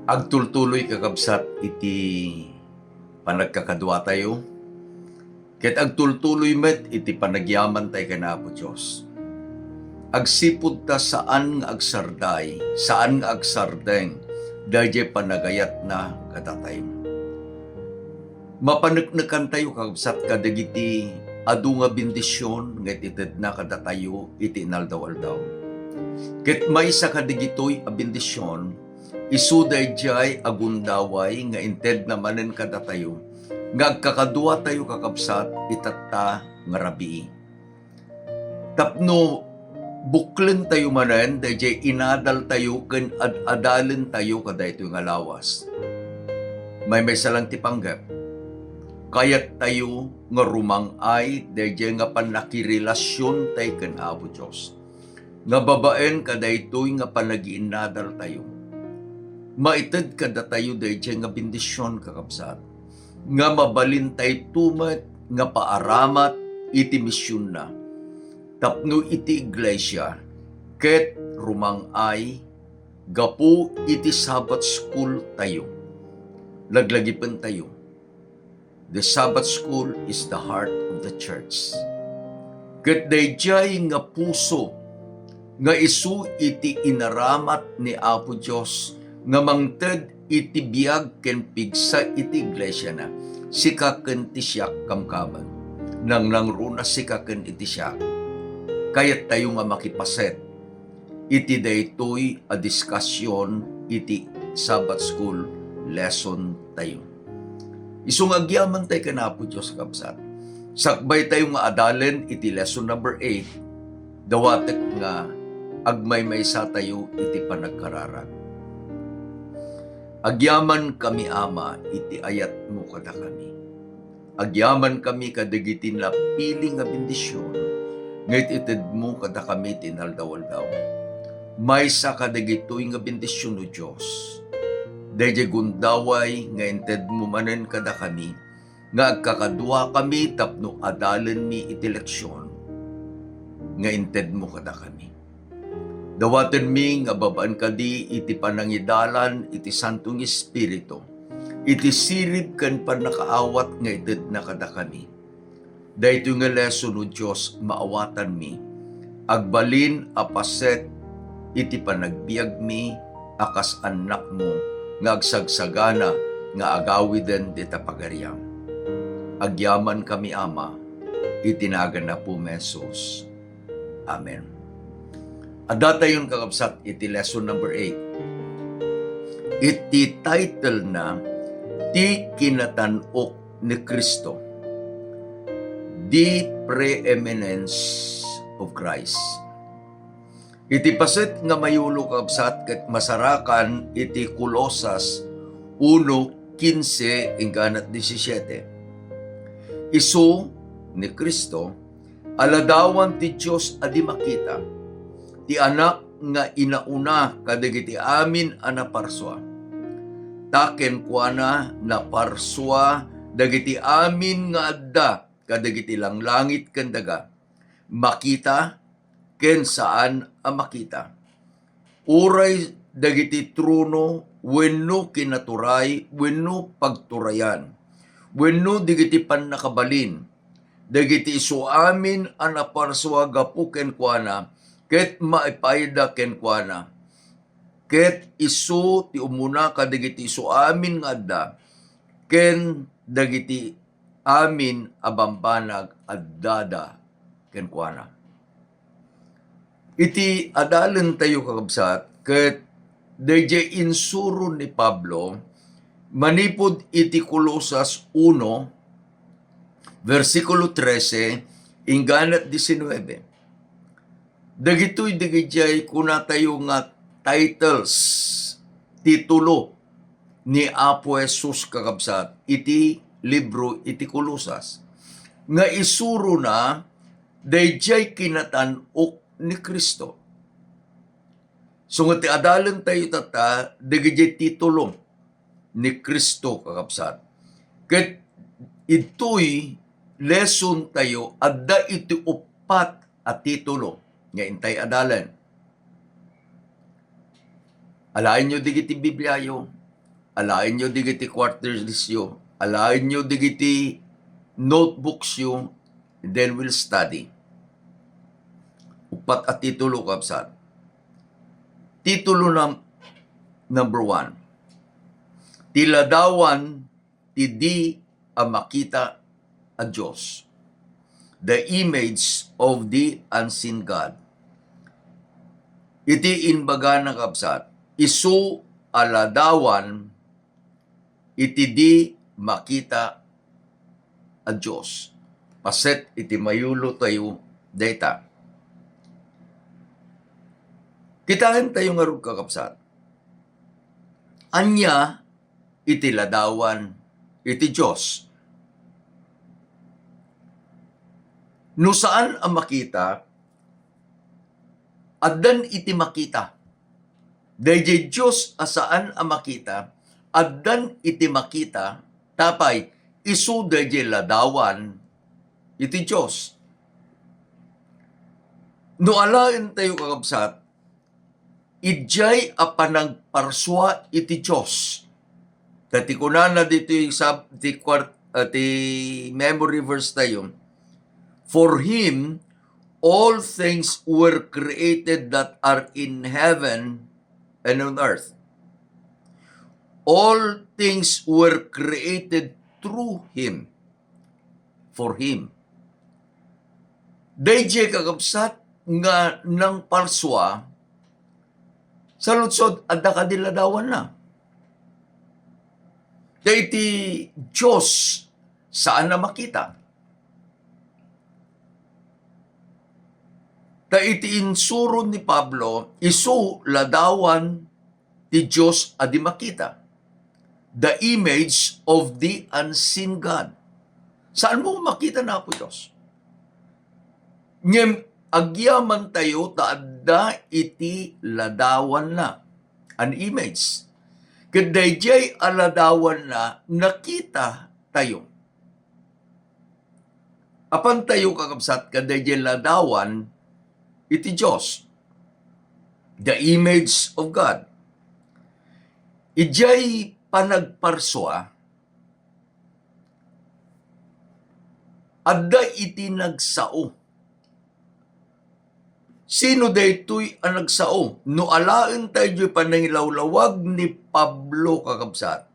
Agtultuloy kakabsat iti panagkakadwa tayo, ket agtultuloy met iti panagyaman tayo kana Apo Diyos. Agsipud ta saan nga agsarday, saan nga agsardeng, dahil panagayat na katatay. Mapaneknekan tayo kakabsat kadagiti adu nga bendisyon nga itid na kadatayo iti inaldaw-aldaw. Ket maysa kadigitoy a bendisyon, isuday jay agundaway nga inted namanen kadatayo, nga agkakadua tayo kakabsat itatta nga rabii. Tapno buklen tayo manen, dahil inadal tayo ken adalen tayo kadaytoy nga lawas. May salang tipanggap, kayat tayo nga rumangay dahil nga panakirelasyon tayo ken Apo Diyos. Nga babaen kadaytoy nga panagiinadal tayo. Maited kada tayo dahil nga bendisyon kakabsat. Nga mabalin tayo tumet nga paaramat iti misyon na. Tapno iti iglesia, ket rumangay, gapu iti Sabbath school tayo. Laglagipan tayo. The Sabbath school is the heart of the church. Ket dayjay nga puso, nga isu iti inaramat ni Apo Diyos, nga mangted iti biag ken pigsa iti iglesia na, sika ken ti siak kamkaman. Nang runa sika ken iti siak, kayat tayo nga makipaset, iti daytoy a diskasyon iti Sabbath school lesson tayo. Isung agyaman tayo kana Apo Diyos kabsat. Sakbay tayo nga adalen iti lesson number 8, dawatek nga agmaymaysa tayo iti panagkararag. Agyaman kami Ama, iti ayat mo kada kami. Agyaman kami kadagiti napili nga bendisyon, ngayt ited mo kada kami tinaldaw-aldaw. Maysa kadagitoy nga bendisyon o Diyos. Dayjay gundaway nga inted mo manen kada kami, nga agkakadua kami tapno adalen mi iti leksyon, nga inted mo kada kami. Dawaten mi nga babaan kadi iti panangidalan iti Santong Espiritu, iti sirib ken panakaawat nga ited na kada kami. Daytoy nga lesson o Diyos maawatan mi, agbalin apaset iti panagbiag mi akas anak mo, nga agsagsagana nga agawiden dita pagariam. Agyaman kami Ama, itinagan na po Mesos. Amen. Adata yun kakabsat iti lesson number 8. Iti title na, Ti Kinatanok ni Kristo, The Preeminence of Christ. Iti paset nga mayulo kabsat ket masarakan iti Kolosas 1:15 hingganat 17. Isu ni Kristo aladawan ti Dios adi makita, ti anak nga inauna kadagiti amin a naparswa. Taken kuana naparswa dagiti amin nga adda kadagiti langlangit ken daga. Makita ken saan a makita. Uray dagiti trono wenno kinaturay wenno pagturayan. Wenno digiti pannakabalin. Dagiti isu amin a naparswa gapu ken kuana, ket maipayda ken kuana. Ket isu ti umuna kadagiti isu amin nga adda, ken dagiti amin a bambanag addada ken kuana. Iti adalen tayo kakabsat, ket dayjay insuro ni Pablo, manipod iti Kolosas 1, versikulo 13, hingganat 19. Dagitoy digijay kuna tayo nga titles, titulo ni Apo Jesus kakabsat, iti libro iti Kolosas. Nga isuro na, dayjay kinatanok ni Kristo. So nga ti adalan tayo tata, dagijay titulo ni Kristo kakabsat. Ket ito'y lesson tayo, adda iti upat at titulo nga intay adalan. Alain nyo digiti Bibliayo, alain nyo digiti quarters yo, alain nyo digiti notebooks yo, and then we'll study. Upat at titulo kabsat. Titulo number 1. Tiladawan ti di a makita a Diyos. The image of the unseen God. Iti inbaga na kabsat. Isu aladawan iti di makita a Diyos. Paset iti mayulo tayo data. Kitahin tayo nga rin kakapsat. Anya iti ladawan iti Diyos. No saan ang makita, addan iti makita. Dahil Diyos asaan ang makita, addan iti makita, tapay, isu dahil ladawan iti Diyos. No alain tayo kakabsat, ijay a panagparswa iti Diyos. Dati ko na dito yung ti memory verse tayo. For Him, all things were created that are in heaven and on earth. All things were created through Him. For Him. Dayjay kakabsat nga ng parswa, sa lutsod, adda kadiladawan na. Dahil ti Diyos, saan na makita? Dahil ti insuro ni Pablo, isu ladawan ti Diyos adi makita. The image of the unseen God. Saan mo makita na po Diyos? Ngem, agyaman tayo taadda iti ladawan na. An image. Kadayjay aladawan na nakita tayo. Apan tayo kakabsat kadayjay ladawan iti Diyos. The image of God. Ijay panagparswa adda iti nagsao. Sino daytoy ang nagsao? No alaen tayo panangilawlawag ni Pablo kakabsat.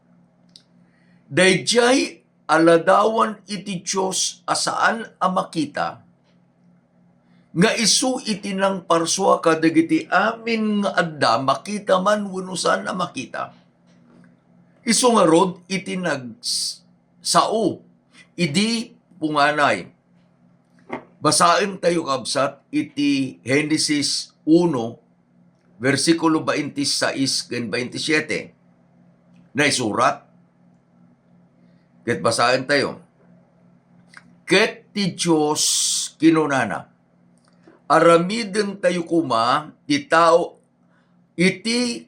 Dayjay aladawan iti Diyos asaan a makita, nga isu iti nang parswa kadagiti amin nga adda makita man wenno saan a makita. Isu nga rod iti nagsao, idi punganay. Basain tayo kabsat iti Genesis 1, versikulo 26 ken 27. Na isurat. Ket basain tayo. Ket ti Diyos kinunana. Aramiden tayo kuma ti tao iti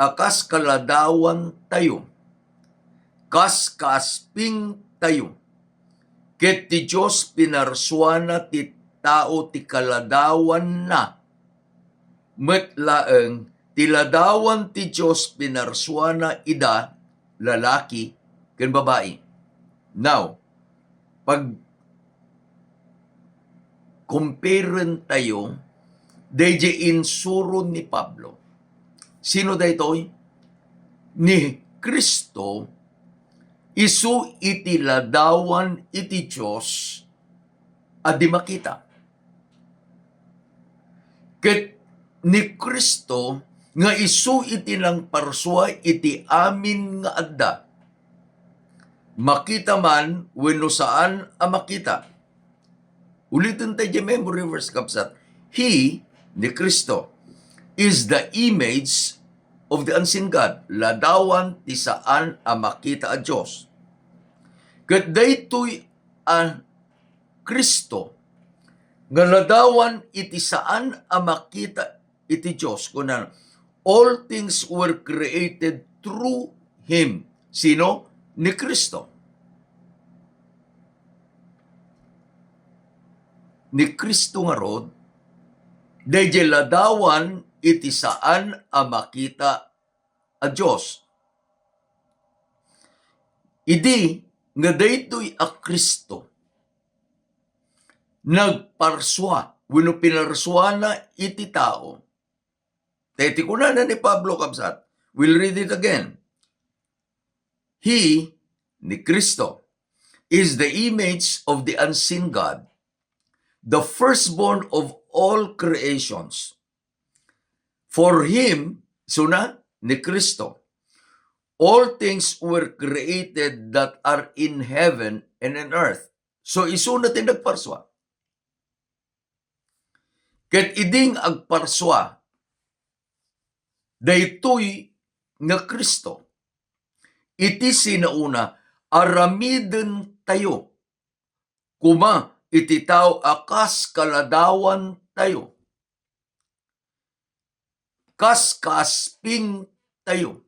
akas kaladawan tayo. Kas kasping tayo. Ket ti Diyos pinarswana ti tao ti kaladawan na. Met laeng ti ladawan ti Diyos pinarswana ida lalaki ken babae. Now, pag comparen tayo dayjay insuro ni Pablo. Sino daytoy? Ni Kristo. Isu iti ladawan iti Diyos adi makita. Ket ni Kristo nga isu iti lang parswa iti amin nga adda. Makita man wenno saan a makita. Ulitin tayo memory verse kapsat. He, ni Kristo, is the image of the unseen God. Ladawan ti saan a makita a Diyos. Ket daytoy a Kristo nga ladawan iti saan a makita iti Diyos. Kunan, all things were created through Him. Sino? Ni Kristo. Ni Kristo nga rod, dayjay ladawan iti saan a makita a Diyos. Idi nga daytoy a Kristo nagparswa wenno pinarswana iti tao. Teti ko na ni Pablo kabsat. We'll read it again. He, ni Kristo, is the image of the unseen God, the firstborn of all creations. For him, suna, ni Kristo, all things were created that are in heaven and in earth. So isuna ti nagparswa. Ket iding agparswa, daytoy nga Kristo, iti sinauna, aramiden tayo, kuma iti tao akas kaladawan tayo, kas kasping tayo.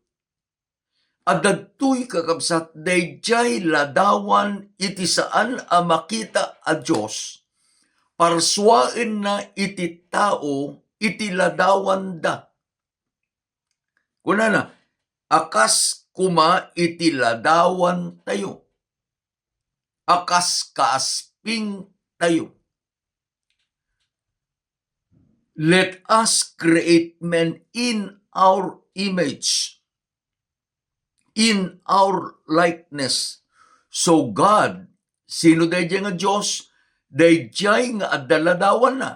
Adadtoy kakabsat, dayjay ladawan iti saan a makita a Diyos, parswaen na iti tao, iti ladawan da. Kunana, akas kuma iti ladawan tayo. Akas kaasping tayo. Let us create men in our image, in our likeness. So God, sino dayjay nga Diyos? Dayjay nga adaladawan na.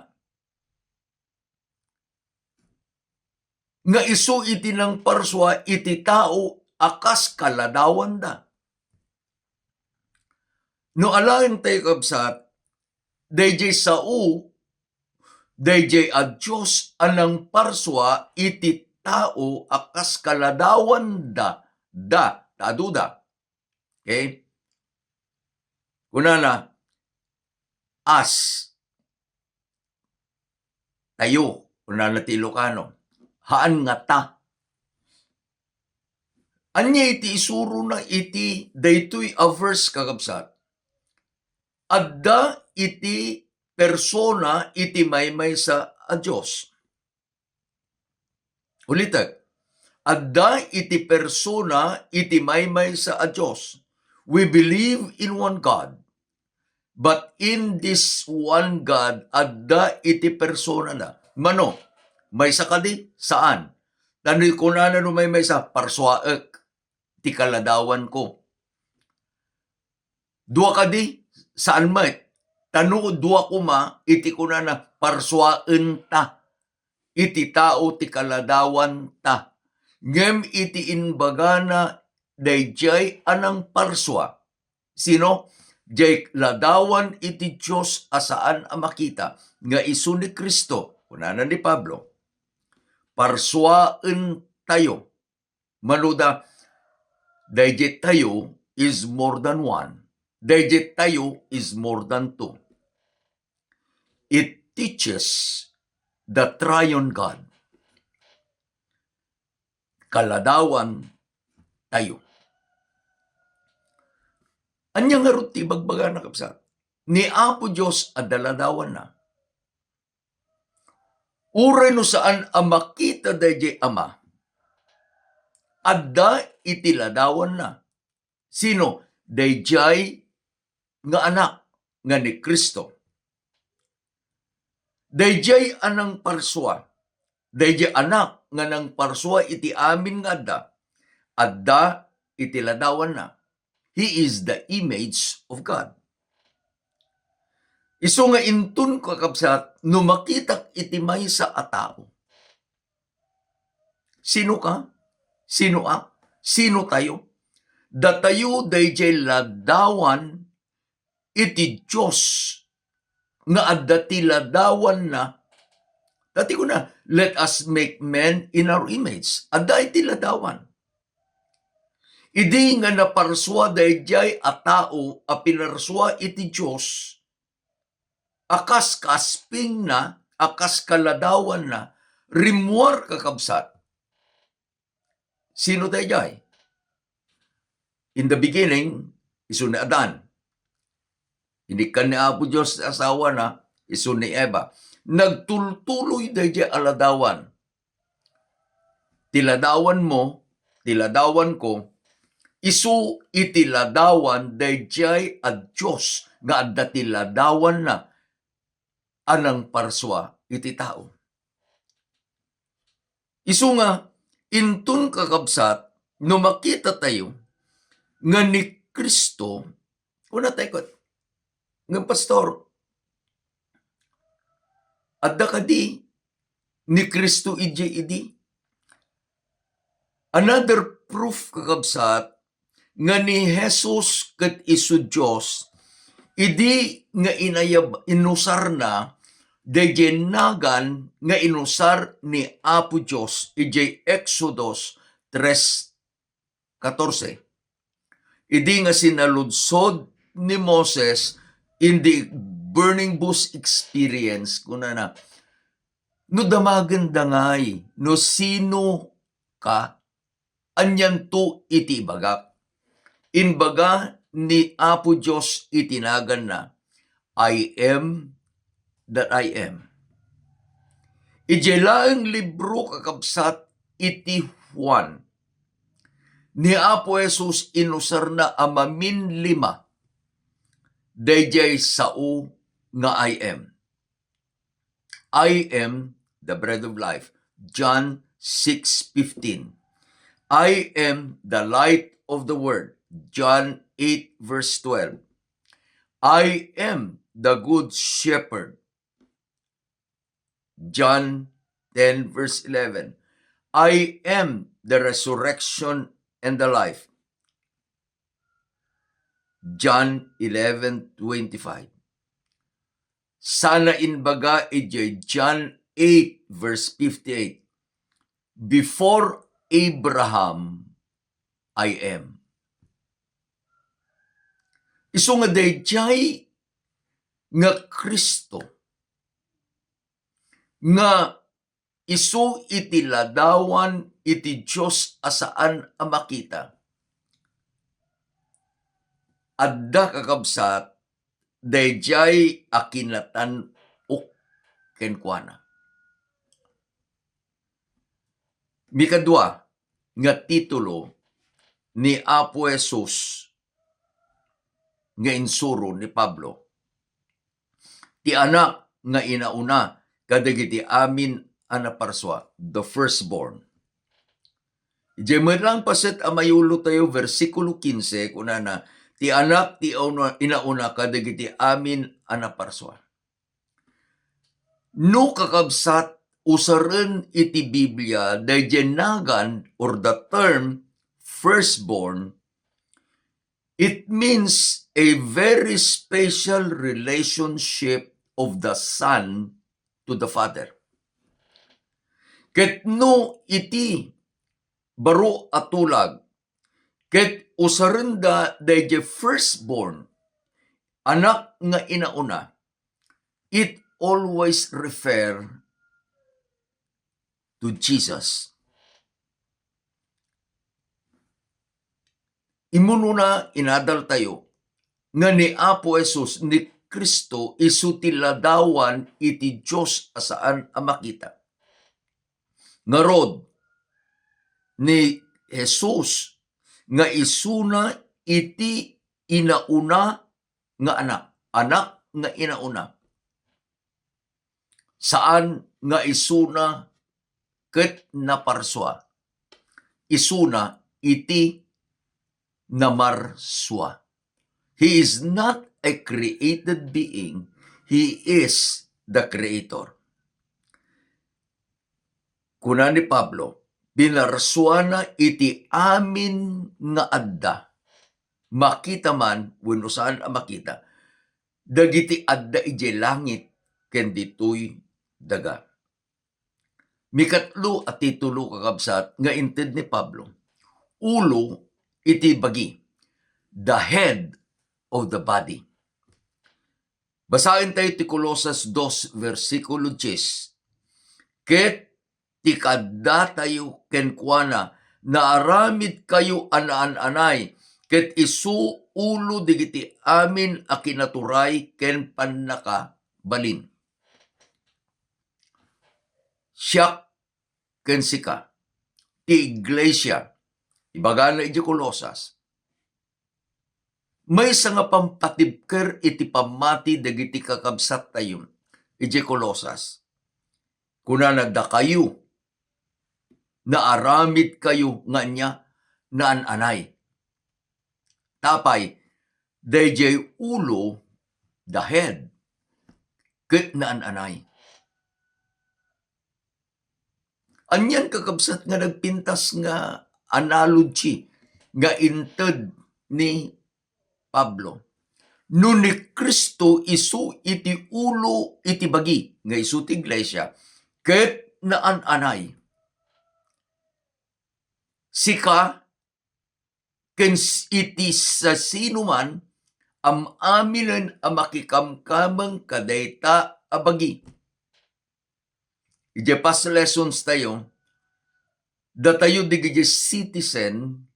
Nga isu iti ng parswa iti tao akas kaladawan da. No alain tayo kabsat, dayjay sao, dayjay a Diyos anang parswa iti tao akas kaladawan da, taduda. Okay? Kunana, as, tayo, kunana ti Ilocano, haan nga ta. Anya iti isuro na iti daytoy a verse kakabsat. Adda iti persona iti maymay sa a Diyos. Ulitek, adda iti persona iti maymay sa a Diyos. We believe in one God, but in this one God, adda iti persona na. Mano, may sa kadi, saan? Tanoy ko na no may sa parswaek, ti kaladawan ko. Dua kadi, saan may? Tano dua kuma, iti ko na parswaen ta. Iti tao ti kaladawan ta. Ngem iti inbagana, dayjay anang parswa. Sino? Jay ladawan iti Diyos asaan a makita. Nga isu ni Kristo, kunanan ni Pablo, parswaen tayo. Manuda, dayjay tayo is more than one. Dayjay tayo is more than two. It teaches the triune God. Kaladawan tayo. Anya nga ruti bagbaga na kapsat. Ni Apo Diyos adaladawan na. Uray no saan ang makita dayjay ama, adda itiladawan na. Sino? Dayjay nga anak nga ni Kristo. Dayjay anang parswa. Dayjay anak nga nang parswa iti amin nga adda itiladawan na. He is the image of God. Isu nga intun kakabsat, no makitak iti maysa a tao. Sino ka? Sino ak? Sino tayo? Datayo dayjay ladawan iti Diyos nga adda ti ladawan na. Dati ko na, let us make men in our image. Adda iti ladawan. Idi nga naparswa dayjay a tao a pinarswa iti Diyos, akas kasping na, akas kaladawan na, rimuar kakabsat. Sino dayjay? In the beginning, isu ni Adan. Hindi ka ni Apo Diyos asawa na, isu ni Eva. Nagtultuloy dayjay aladawan. Tiladawan mo, tiladawan ko, Isu iti ladawan dayjay at Diyos nga adda ti ladawan na anang parswa iti tao. Isu nga intun kakabsat no makita tayo nga ni Kristo una tayo nga pastor adda kadi ni Kristo idi. Another proof kakabsat nga ni Jesus ket isu Dios idi nga inusar na dayjay nagan nga inusar ni Apo Dios ijay Exodus 3:14. Idi nga sinaludsod ni Moses in the burning bush experience kuna na no damagen dangay no sino ka anyan to iti bagak. Inbaga ni Apo Dios itinagan na I am that I am. Ijay laeng libro kakabsat iti Juan. Ni Apo Jesus inusar na amamin 5 dayjay sao nga I am. I am the bread of life. John 6:15. I am the light of the world. John 8:12. I am the good shepherd. John 10:11. I am the resurrection and the life. John 11:25. Sana inbaga ijay John 8:58. Before Abraham, I am. Isu nga dayjay nga Kristo nga isu iti ladawan iti Dios asaan a makita. Adda kakabsat dayjay akinatan-ok kenkuana. Mikadua nga titulo ni Apo Jesus nga insuro ni Pablo. Ti anak nga inauna kadagiti amin anaparswa, the firstborn. Ije lang paset amayulo tayo versikulo 15 kunana ti anak ti inauna kadagiti amin anaparswa. No kakabsat usaren iti Biblia dayjay nagan or the term firstborn, it means a very special relationship of the son to the father. Ket no iti baro atulag ket usarenda dayjay firstborn, anak nga inauna, it always refer to Jesus. Imununa inadal tayo nga ni Apo Jesus ni Kristo isu ti ladawan iti Dios asaan a makita. Ngarod ni Jesus nga isuna iti inauna nga anak nga inauna. Saan nga isuna ket naparswa. Isuna iti namarswa. He is not a created being. He is the creator. Kuna ni Pablo, binarswana iti amin nga adda. Makita man, wenno saan a makita, dagiti adda ije langit ken ditoy daga. Mikatlo at titulo kakabsat nga inted ni Pablo. Ulo iti bagi. The head of the body. Basahin tayo ti Colosas 2 versikulo 10. Ket ti kadda tayo kenkuana naaramid kayo anaan-anay ket isu ulo digiti amin a kinaturay ken pannaka balin. Siak ken sika ti iglesia ibagana iti Colosas may nga pampatibker iti pamati dagiti kakabsat tayo. Iti Kolosas. Kuna nagda kayo, naaramid kayo nga niya naan-anay. Tapay, dayjay ulo, the head, ket naan-anay. Anyan kakabsat nga nagpintas nga analogy nga inted ni Pablo. No ni Kristo isu iti ulo iti bagi nga isu ti iglesia ket naan-anay. Sika ken iti sa sinuman amamilen a makikamkameng kadayta a bagi. Ije past lessons tayo, datayo digiti citizen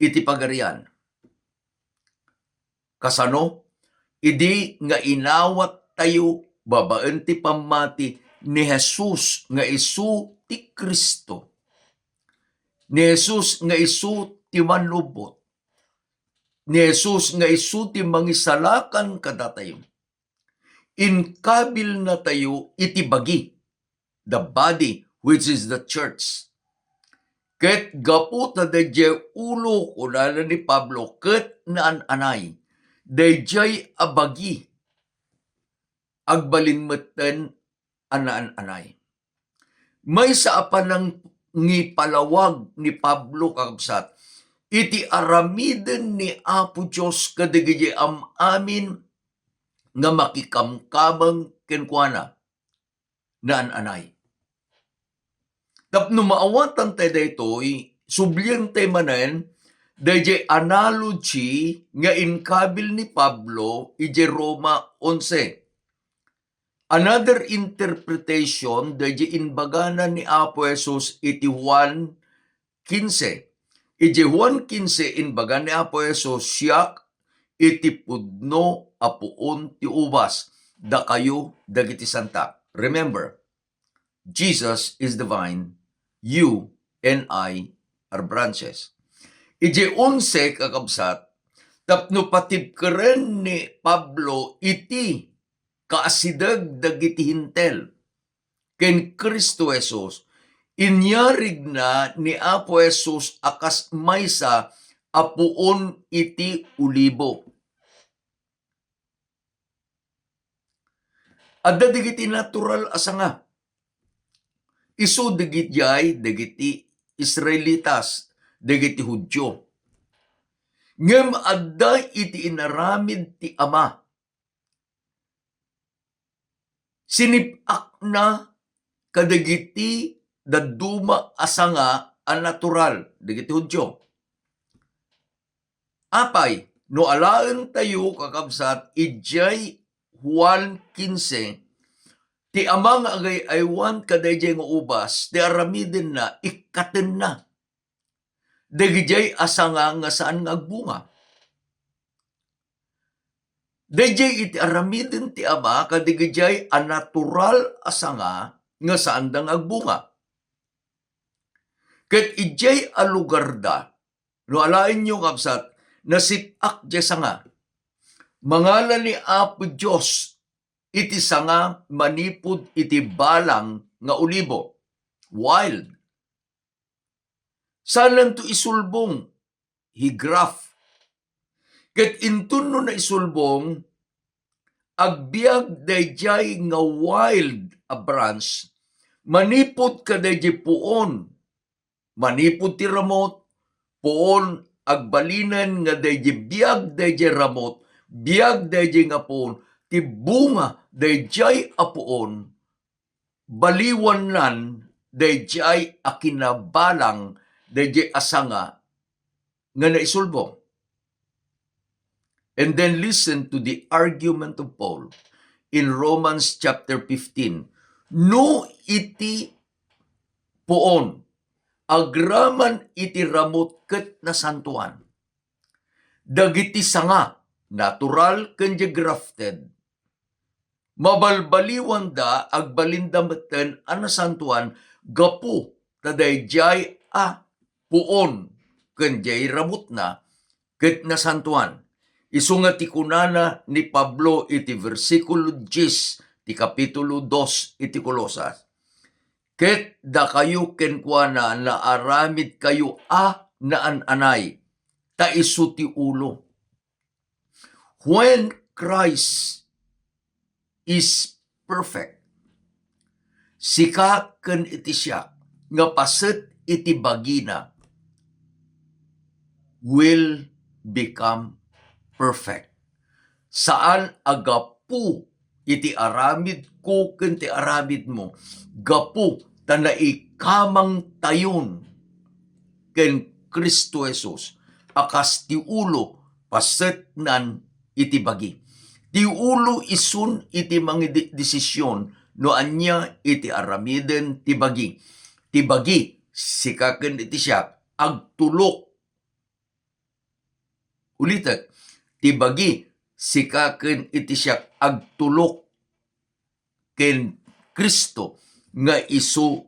iti pagarian. Kasano? Idi nga inawat tayo babaen ti pamati ni Jesus nga isu ti Kristo. Ni Jesus nga isu ti manlubot. Ni Jesus nga isu ti mangisalakan kadatayo. Inkabil na tayo iti bagi, the body which is the church. Ket gapu ta dayjay ulo kunana ni Pablo ket naan-anay. Dayjay abagi agbalinmetten anaan-anay. May sa apanang ngipalawag ni Pablo kakabsat, iti aramiden ni Apo Diyos kadagiti amin nga makikamkamang kenkwana naan-anay. Tapno maawatan tayo daytoy, subliyan tayo manen, dayjay analogy nga inkabil ni Pablo iti Roma 11. Another interpretation dayjay inbagana ni Apo Jesus iti 1:15. Iti 1:15 inbaga ni Apo Jesus, siyak iti pudno apuon ti ubas, da kayo dagiti santa. Remember, Jesus is the vine, you and I are branches. Iti 11 kakabsat, tapno patibkeren ni Pablo iti kaasidag dagiti hintel ken Kristo Jesus, inyarig na ni Apo Jesus akas maysa apuon iti ulibo. Adda dagiti natural asanga. Isu dagiti Israelitas, dagiti Hudyo. Ngem adda iti inaramid ti Ama. Sinipak na kadagiti daduma asanga a natural, dagiti Hudyo. Apay, no alaen tayo kakabsat, ijay 1:15, ti amang agay aywan kadayjay nga ubas, ti aramiden na, ikaten na. Dagijay asanga nga saan nga agbunga. Dayjay iti aramiden ti ama, kadigijay a natural asanga nga saan dang agbunga. Ket ijay a lugar da, no alaen nyo kapsat, nasipak jay sanga. Mangalan ni Apo Diyos, iti sanga manipud iti balang nga ulibo. Wild. Sanan to isulbong? Higraf. Ket intun no na isulbong, agbiag dayjay nga wild a branch, manipud ka dayjay puon. Manipud ti ramot, puon agbalinan nga dayjay biag dayjay ramot, biag dayjay nga puon, ti bunga dayjay apuon, baliwan nan dayjay akinabalang dayjay asanga nga naisulbong. And then listen to the argument of Paul in Romans chapter 15. No iti puon, agraman iti ramot ket nasantuan. Dagiti sanga, natural ken grafted, mabalbaliwan da agbalindameten a nasantuan gapu ta dayjay a puon ken jay ramot na ket nasantuan. Isu nga ti kunana ni Pablo iti versikulo 10 ti kapitulo 2 iti Kolosas. Ket da kayo kenkwana na aramid kayo naan-anay, ta isu ti ulo. When Christ is perfect, sika ken iti siya nga paset iti bagina will become perfect. Saan agapu iti aramid ko ken ti aramid mo, gapu ta naikamang tayon ken Kristo Jesus, akas ti ulo paset nan iti bagi. Ti ulo isun iti mga desisyon no anya iti aramiden ti bagi. Ti bagi sikaken iti siya agtulok. Ulitet, ti bagi sikaken iti siya agtulok ken Kristo nga isu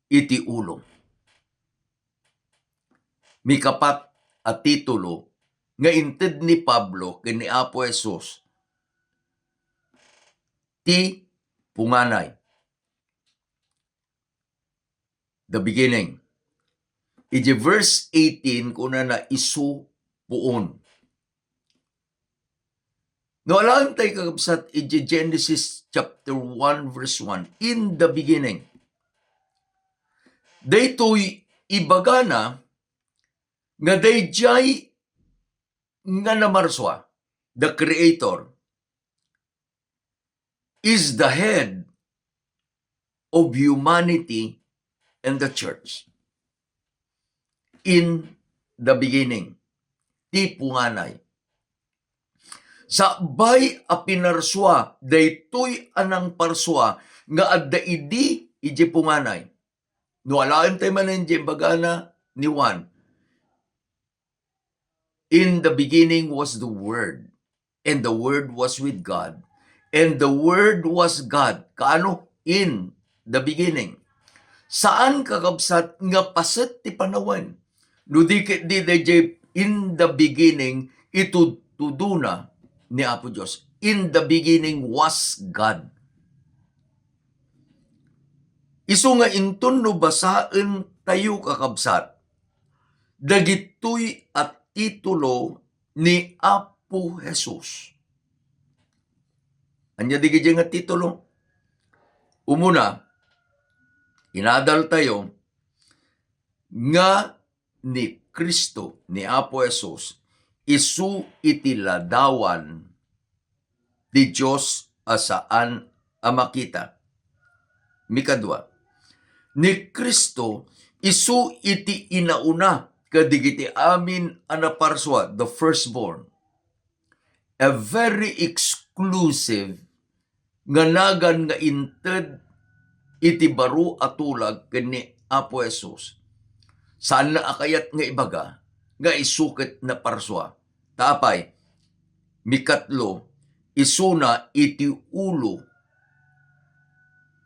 iti ulo. Mikapat a titulo nga inted ni Pablo ken ni Apo Jesus ti punganay. The beginning. Iti verse 18 kuna na isu puon. No alam tayo kakabsat iti Genesis chapter 1 verse 1. In the beginning. Daytoy ibagana nga dayjay nga namarswa, the Creator, is the head of humanity and the church. In the beginning, ti punganay. Sa bay a pinarswa, daytoy anang parswa, nga adda idi iji punganay. No alaan tayo manan iji bagana ni Juan. In the beginning was the Word, and the Word was with God, and the Word was God. Kaano? In the beginning. Saan kakabsat nga paset ti panawan? No di in the beginning, ito tuduna ni Apo Diyos. In the beginning was God. Isu nga inton no basaan tayo kakabsat, dagitoy at titulo ni Apo Jesus. Anya di nga titulo? Umuna, inadal tayo nga ni Kristo, ni Apo Jesus, isu iti ladawan di Diyos asaan amakita. Mikadwa, ni Kristo isu iti inauna kadigiti amin anaparswa, the firstborn. A very exclusive nga nagan nga inted iti baro atulag kani Apo Jesus. Saan na akayat nga ibaga nga isukit na parswa. Tapay, mikatlo, isuna iti ulo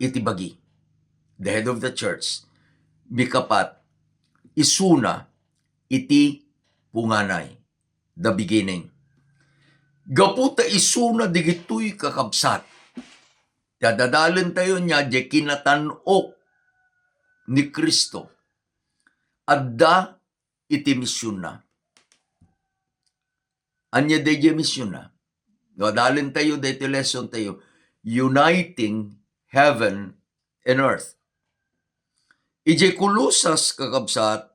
iti bagi. The head of the church. Mikapat, isuna iti punganay. The beginning. Gaputa isuna digitoy kakabsat. Dadadalin tayo niya di kinatanok ni Kristo. Adda iti misyon na. Anya deje misyon na. Dadalin tayo, dito lesson tayo. Uniting heaven and earth. Ije Kolosas kakabsat,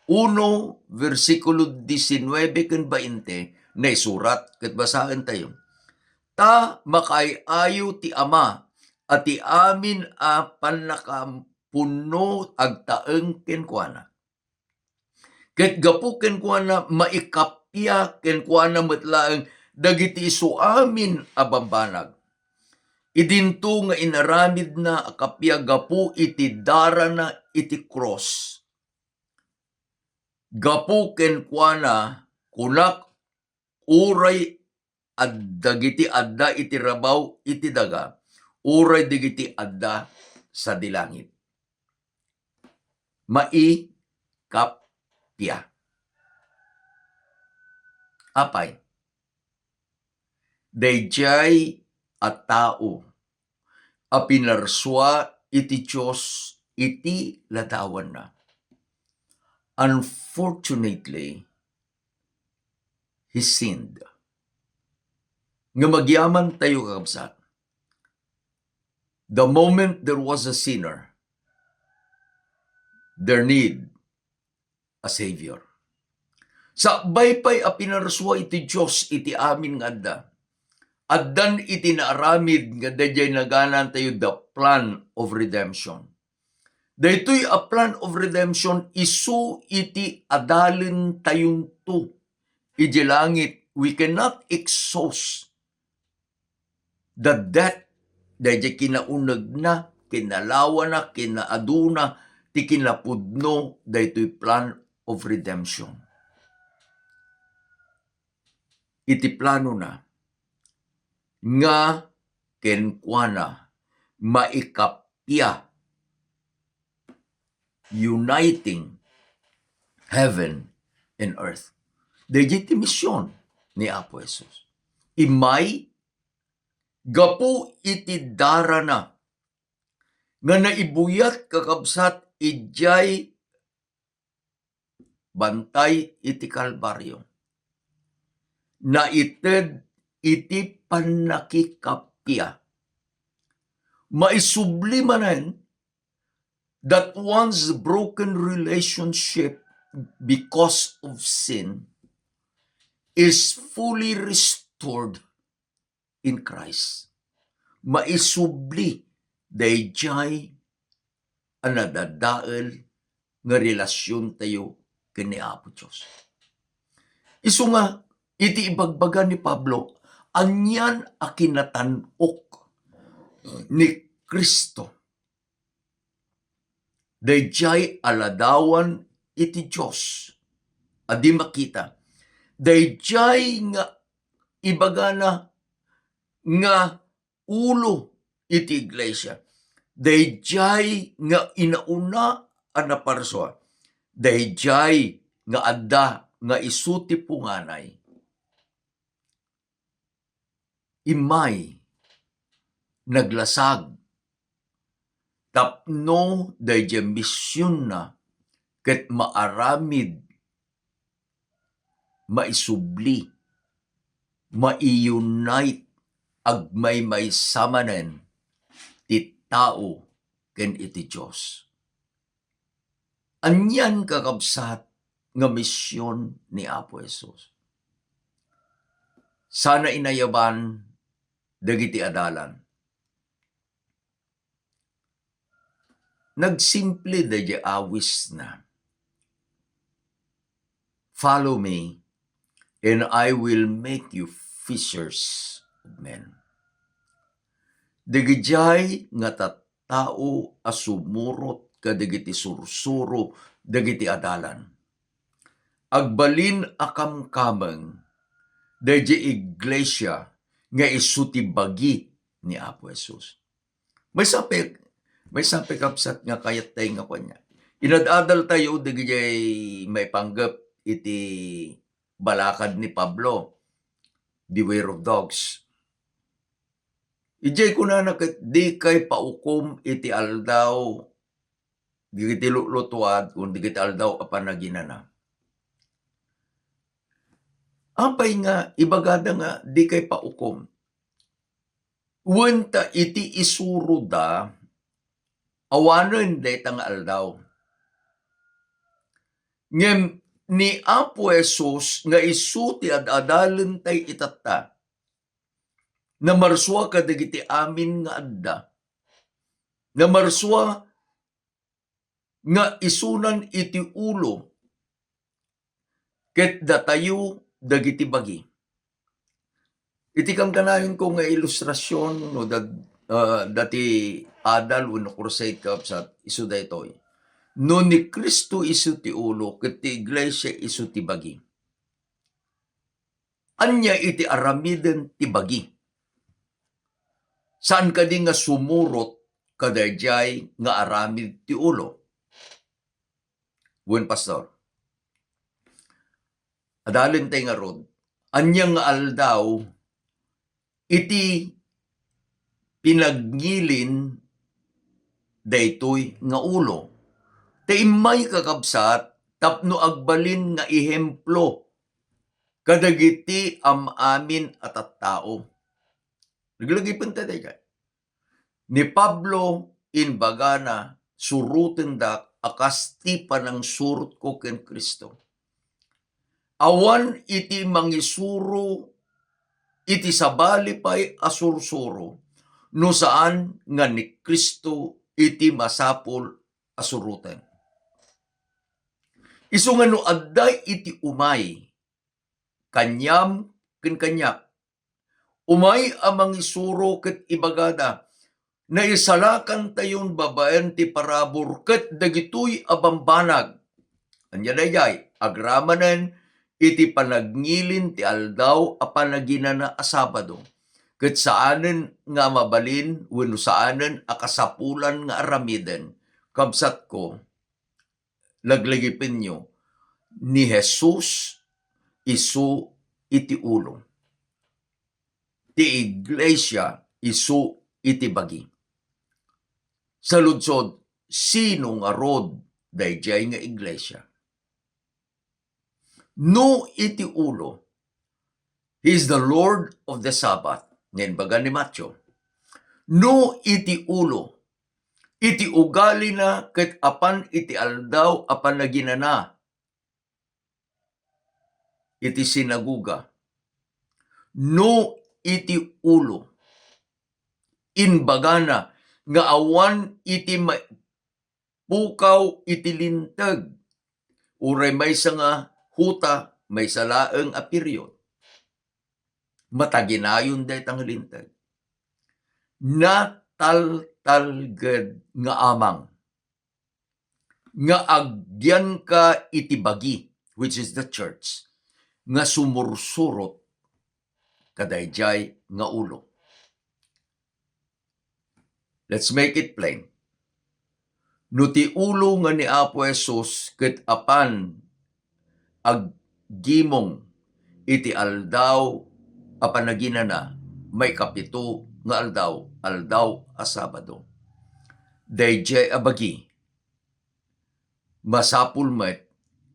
1 versikulo 19 ken 20, na isurat ket basaen tayo. Ta makaayo ti Ama at ti amin a panakapuno agtaeng kenkwana. Ket gapu kenkwana maikapya kenkwana metlaeng dagiti isu amin a bambanag. Idinto nga inaramid na akapya gapu iti dara na iti cross. Gapu kenkwana kunak uray at dagiti adda iti rabaw iti daga, uray digiti adda sa dilangit. Mai kapya. Apay, dayjay a tao a pinarswa iti Diyos iti ladawan na. Unfortunately, he sinned. Nga magyaman tayo kakabsat. The moment there was a sinner, there need a Savior. Sa baypay a pinarswa iti Diyos iti amin nga adda. Addan iti naaramid nga dayjay naganan tayo the plan of redemption. Daytoy a plan of redemption isu iti adalin tayong to. Iti langit, we cannot exhaust the debt dayjay kinauneg na, kinalawa na, kinaaduna, ti kinapudno daytoy plan of redemption. Iti plano na nga kenkwana maikapya uniting heaven and earth. Dayjay ti misyon ni Apo Jesus. Imay gapu iti dara na nga naibuyat kakabsat ijay bantay iti Kalbaryo. Naited iti panakikapya. Maisubli manen that once broken relationship because of sin is fully restored in Christ. Maisubli dayjay anadadael nga relasyon tayo kini Apo Diyos. Isu nga iti ibagbaga ni Pablo, anyan a kinatanok ni Kristo. Dayjay aladawan iti Diyos. Adi makita. Dayjay nga ibagana nga ulo iti iglesia. Dayjay nga inauna a naparswa. Dayjay nga adda nga isuti punganay. Imay naglasag tapno dayjay misyon na ket maaramid maisubli mai-unite agmay may samanen ti tao ken iti Dios. Anyan kakabsat nga misyon ni Apo Jesus. Sana inayaban dagiti adalan. Nagsimple dayjay awis na. Follow me, and I will make you fishers of men. Dagijay nga tattao asumurot kadagiti sursuro dagiti adalan. Agbalin akamkameng dayjay iglesia nga isuti bagi ni Apo Jesus. May sapi kapsat nga kayat tayo nga kanya. Inadadal tayo dagijay may panggap iti balakad ni Pablo. Beware of dogs. Ijay kunana ket di kay paukom iti aldaw digiti lutuad kun digiti aldaw a panaginana. Apay nga ibagada nga di kay paukom. Wenta iti isuro da awanen dayta nga aldaw. Ngem ni Apo Jesus nga isu ti adadalen tay itatta. Na marswa kadagiti amin nga adda. Na marswa nga isunan iti ulo ket datayo dagiti bagi. Iti kang kanayon ko nga ilustrasyon no dati adal wenno crusade kapsat isu daytoy. No ni Kristo isu ti ulo ket ti iglesia isu ti bagi. Anya iti aramiden ti bagi. Saan kadi nga sumurot kadayjay nga aramid ti ulo? Wen pastor. Adalin tay nga rod. Anyang nga aldaw, iti pinagnilin daytoy nga ulo. Taimay kakabsat, tapno agbalin nga ihemplo, kadagiti amin at tao. Naglagay punta tayo. Ni Pablo inbagana, suruten dak, akas ti panang surut ko ken Kristo. Awan iti mangisuro, iti sabali pa'y asursuro, no saan nga ni Kristo iti masapul asurutan. Isu nga no adday iti umay, kanyam ken kanyak, umay amang isuro ket ibagada, na isalakan tayon babaen ti parabor ket dagitoy abambanag. Anya dayay, agramanen iti panagnilin ti aldaw a panaginana a Sabado. Ket saanen nga mabalin wenno saanen a kasapulan nga aramiden. Kabsat ko, laglagipin nyo, ni Jesus isu iti ulo. Ti iglesia isu iti bagi. Sa ludsod, sino nga rod dayjay nga iglesia? No iti ulo, He is the Lord of the Sabbath. Ngayon baga ni Matthew. No iti ulo, iti ugali na ket apan iti aldaw apan naginana, iti sinaguga. No iti ulo, inbagana nga awan iti pukaw iti lintag, uray may nga huta, may salaeng a period. Mataginayon day tang lintag. Nataltalged nga amang, nga agyan ka iti bagi, which is the church, nga sumursurot kadayjay nga ulo. Let's make it plain. No ti ulo nga ni Apo Jesus ket apan aggimong iti aldaw apan naginana, may kapito nga aldaw a Sabado. Dayjay abagi, masapul met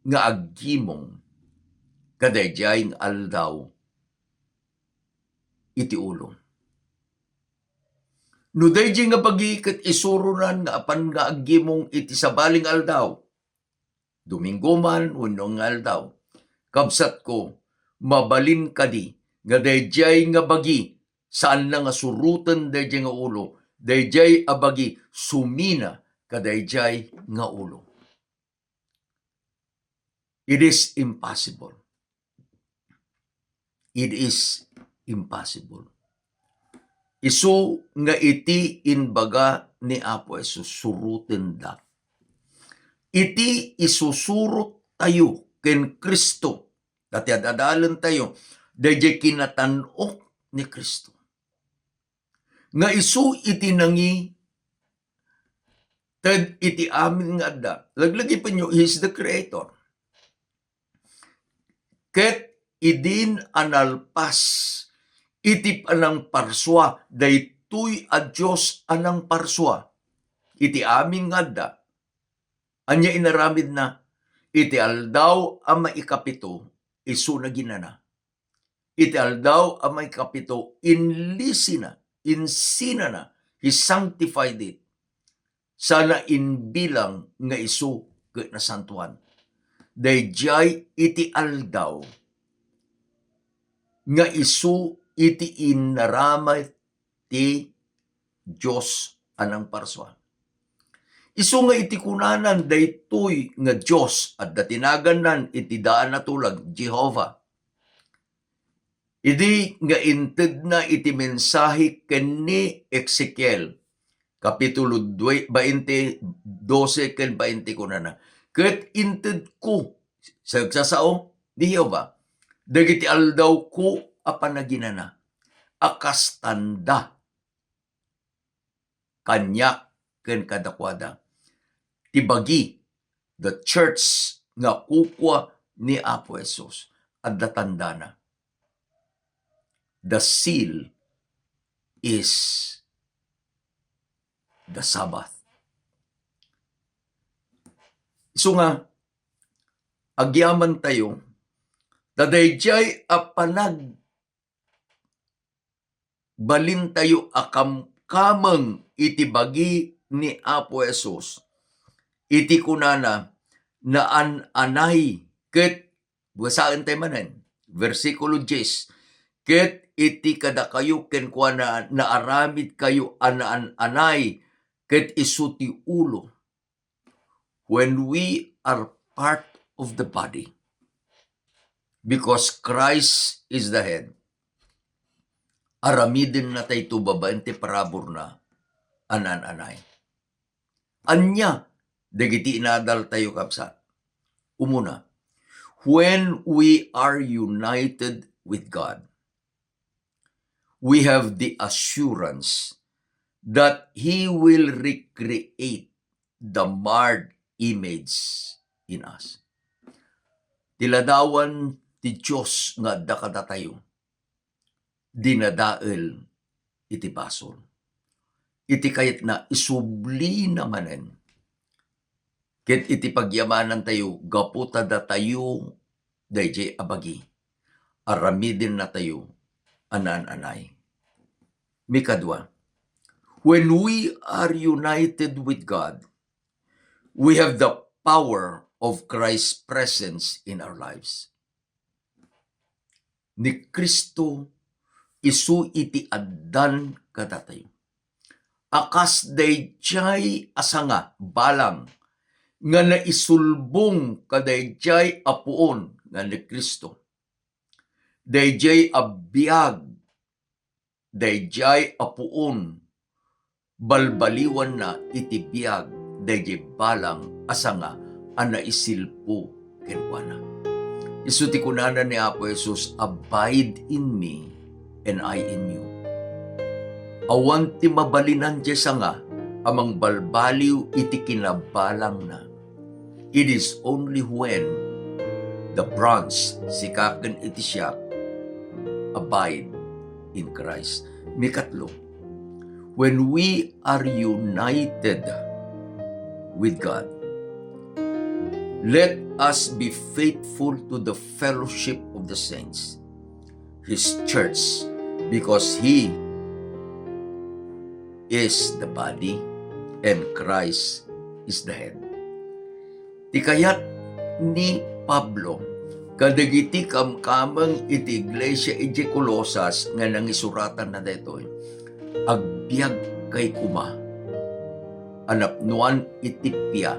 nga aggimong kadayjay nga aldaw iti ulo. No dayjay nga bagi ket isurunan nga apan nga aggimong iti sabaling aldaw, Domingo man wenno nga aldaw, kabsat ko, mabalin kadi nga dayjay nga bagi, saan na nga suruten dayjay nga ulo, dayjay abagi sumina kadayjay nga ulo. It is impossible. It is impossible. Isu nga iti inbaga ni Apo Jesus suruten da. Iti isusurot tayo ken Kristo. Dati adadalan tayo, dayjay kinatanok ni Kristo. Nga isu iti nangi, ted iti amin nga adda. Laglagi pa nyo, He is the Creator. Ket idin analpas, iti anang parswa, daytoy a Diyos anang parswa. Iti amin nga adda. Anya inaramid na, iti aldaw a maikapito, isu na ginana. Iti aldaw a maikapito, insina na, He sanctified it. Sana inbilang nga isu na santuan. Dayjay iti aldaw, nga isu iti inaramay ti Diyos anang parswa. Isu nga iti kunanan daytoy nga Diyos at datinagan nan iti daan na tulag Jehovah. Idi nga inted na iti mensahe ken ni Ezekiel kapitulo 20, 12 ken 20 kunana. Ket inted ko sagsasao di Jehovah, dagiti aldaw ko apan naginana, akas tanda kanya ken kadakwada. Tibagi, the church nga kukwa ni Apo Jesus, at datanda na. the seal is the Sabbath. So nga, agyaman tayo, dadayjay apanag balin tayo akamkamang itibagi ni Apo Jesus. Iti kunana na anay ket basaan tayo manan. Versikulo 10. Ket iti kada kayo kenkwana naaramid kayo anay ket isuti ulo. When we are part of the body, because Christ is the head, aramidin na tayo tubabaan ti parabor na anay. Anya, dagiti inadal tayo kapsa. Umuna, when we are united with God, we have the assurance that He will recreate the marred image in us. Tiladawan ti Diyos nga adda kada tayo, dinadael iti basol. Iti kayat na isubli namanen. Ket iti pagyamanan tayo, gaputa da tayo, dayjay abagi. Aramidin na tayo, anay. Mikadwa, when we are united with God, we have the power of Christ's presence in our lives. Ni Kristo isu iti addan kadatayo. Akas dayjay asanga balang nga naisulbong kadayjay apuon nga ni Kristo. Dayjay abiyag, dayjay apuon, balbaliwan na iti biyag, dayjay balang asanga ana isilpo kenkwana. Isuti kunana ni Apo Jesus, abide in me and I in you. Awan ti mabalinan di sanga, amang balbaliw iti kinabalang na. It is only when the bronze sikaken iti siya abide in Christ. Mikatlo, when we are united with God, let us be faithful to the fellowship of the saints, His church, because He is the body and Christ is the head. Ti kayat ni Pablo, kadagiti kamkamang iti iglesia iti Colosas nga nangisuratan na detoy, agbiag kay kuma, anapnuan iti pia,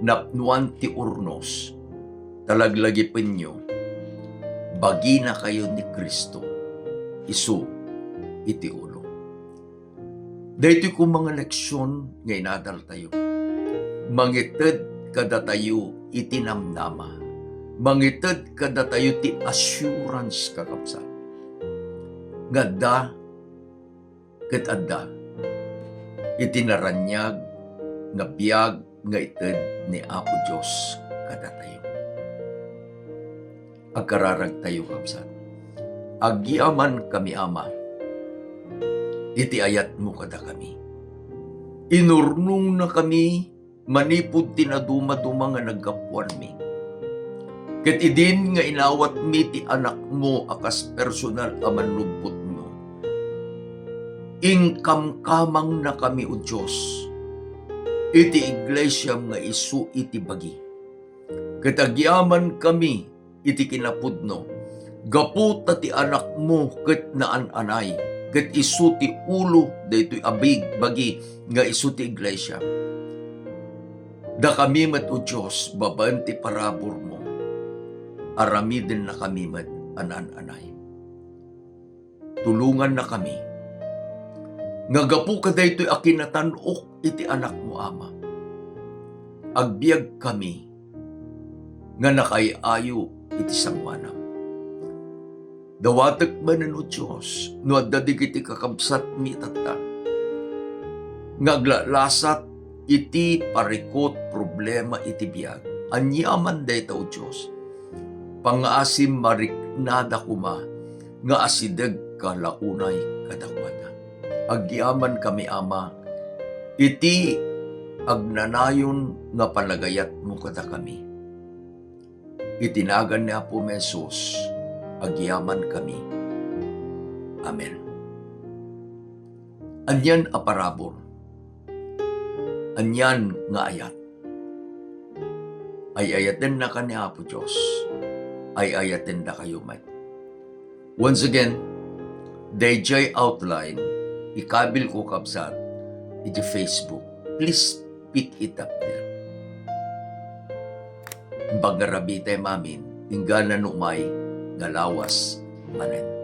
napnuan ti urnos, talaglagi penyo, bagi na kayo ni Kristo, isu iti ulo. Dahito kong mga leksyon nga inadal tayo. Mangited kada tayo itinamnama. Mangited kada tayo ti assurance kakapsa. Ngada ket adda itinaranyag nga biyag nga ited ni Apo Dios kada tayo. Agkararag tayo kapsa. Agyaman kami Ama, iti ayat mo kada kami. Inurnong na kami, manipod tinaduma-duma nga naggapuan mi. Ket idin nga inawat mi ti anak mo akas personal a manlubot mo. Ingkamkamang na kami o Diyos, iti iglesia nga isu iti bagi. Ket agyaman kami iti kinapudno, gaputa ti anak mo ket naan-anay, ket isu ti ulo daytoy abig bagi nga isu ti iglesia. Da kami met o Diyos, babaan ti parabor mo, aramiden na kami met anan-anay. Tulungan na kami, nga gapu ka daytoy akinatanok iti anak mo Ama. Agbiag kami, nga nakayayo iti sangwanam. Dawatek manen o Diyos, no addadig iti kakabsat mi tata. Ngaglalasat iti parikot problema iti biyag. Anyaman dayta o Diyos, pangaasim mariknada kuma, nga asideg kalaunay kadakwada. Agyaman kami Ama, iti agnanayon nga palagayat mo kada kami. Itinagan ni Apo Jesus, agyaman kami. Amen. Anyan a parabor. Anyan nga ayat. Ay ayatin na ka ni Apo Diyos. Ay ayatin na kayo man. Once again, DJ outline, ikabil ko kapsat, iti Facebook. Please pick it up there. Bagarabite mamin, ingganan umay, galawas manen.